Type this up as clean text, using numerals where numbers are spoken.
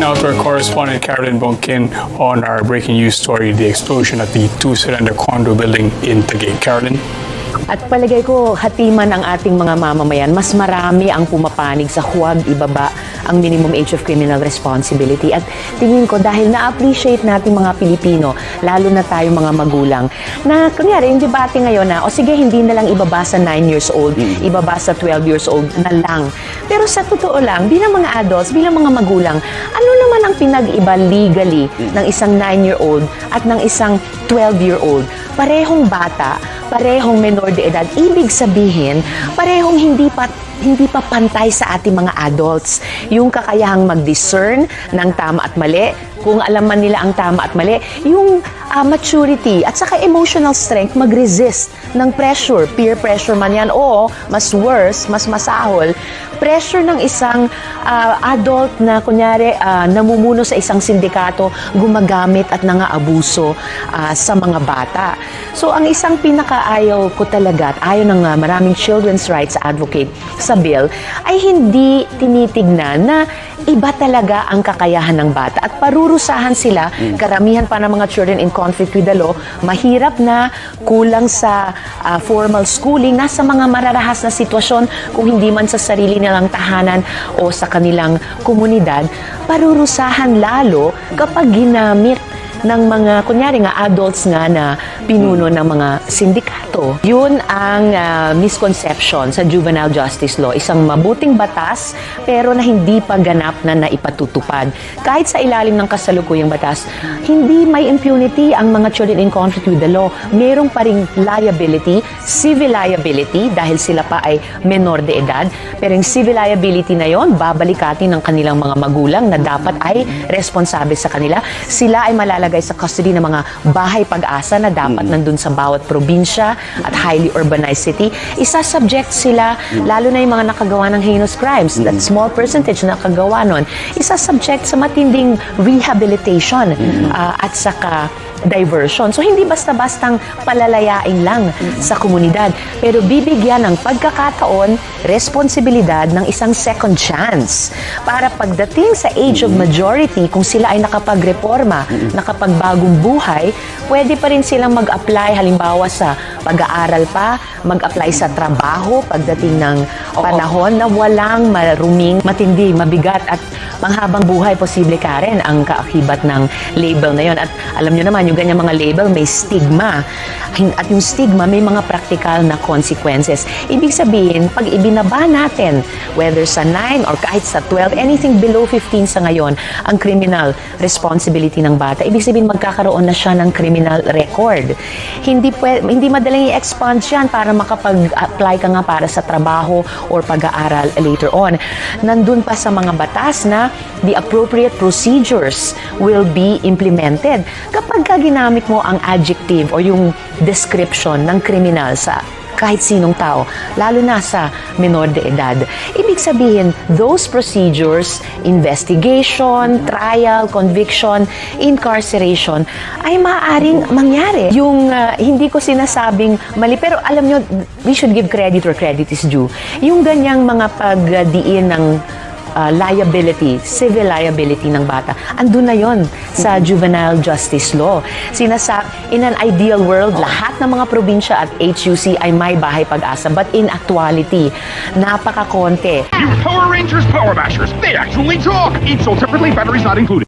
now to our correspondent Carolyn Bonkin on our breaking news story, the explosion at the two-cylinder condo building in Taguig. Carolyn? At palagay ko, hatiman ang ating mga mamamayan, mas marami ang pumapanig sa huwag ibaba ang minimum age of criminal responsibility. At tingin ko, dahil na-appreciate natin mga Pilipino, lalo na tayong mga magulang, na kunyari, yung debate ngayon na, o sige, hindi na lang ibaba sa 9 years old, ibaba sa 12 years old na lang. Pero sa totoo lang, bilang mga adults, bilang mga magulang, ano naman ang pinag-iba legally ng isang 9-year-old at ng isang 12-year-old? Parehong bata, parehong menor de edad. Ibig sabihin, parehong hindi pa pantay sa ating mga adults. Yung kakayahang mag-discern ng tama at mali, kung alam man nila ang tama at mali, yung maturity at saka emotional strength mag-resist ng pressure, peer pressure man yan, o mas worse, mas masahol, pressure ng isang adult na kunyari namumuno sa isang sindikato, gumagamit at nangaabuso sa mga bata. So ang isang pinakaayaw ko talaga at ayaw ng maraming children's rights advocate sa bill ay hindi tinitignan na iba talaga ang kakayahan ng bata at parurusahan sila, karamihan pa ng mga children in conflict with the law, mahirap na, kulang sa formal schooling, nasa mga mararahas na sitwasyon kung hindi man sa sarili nilang tahanan o sa kanilang komunidad, parurusahan lalo kapag ginamit ng mga, kunyari nga, adults nga na pinuno ng mga sindikato. Yun ang misconception sa juvenile justice law. Isang mabuting batas, pero na hindi pa ganap na naipatutupad. Kahit sa ilalim ng kasalukuyang batas, hindi may impunity ang mga children in conflict with the law. Merong pa ring liability, civil liability, dahil sila pa ay menor de edad. Pero yung civil liability na yon, babalikatin ng kanilang mga magulang na dapat ay responsable sa kanila. Sila ay malalagay sa custody ng mga bahay pag-asa na dapat nandun sa bawat probinsya at highly urbanized city. Isa-subject sila, lalo na yung mga nakagawa ng heinous crimes, that small percentage na nakagawa nun, isa-subject sa matinding rehabilitation at saka diversion. So, hindi basta-bastang palalayain lang sa komunidad, pero bibigyan ng pagkakataon, responsibilidad ng isang second chance para pagdating sa age of majority, kung sila ay nakapagreforma, nakapagbagong buhay, pwede pa rin silang mag-apply halimbawa sa pag-aaral pa, mag-apply sa trabaho pagdating ng panahon na walang maruming, matindi, mabigat at manghabang buhay, posible ka rin ang kaakibat ng label na yon. At alam nyo naman, yung ganyang mga label may stigma. At yung stigma may mga practical na consequences. Ibig sabihin, pag ibinaba natin, whether sa 9 or kahit sa 12, anything below 15 sa ngayon, ang criminal responsibility ng bata, ibig sabihin magkakaroon na siya ng criminal record. Hindi madaling i-expunge yan para makapag-apply ka nga para sa trabaho or pag-aaral later on. Nandun pa sa mga batas na the appropriate procedures will be implemented. Kapag ginamit mo ang adjective o yung description ng kriminal sa kahit sinong tao, lalo na sa menor de edad, ibig sabihin, those procedures, investigation, trial, conviction, incarceration, ay maaaring mangyari. Yung hindi ko sinasabing mali, pero alam nyo, we should give credit where credit is due. Yung ganyang mga pagdiin ng liability, civil liability ng bata. Andun na yon sa juvenile justice law. In an ideal world, lahat ng mga probinsya at HUC ay may bahay pag-asa. But in actuality, napakakonti. You Power Rangers Power Mashers, they actually talk! Each sold separately, batteries not included.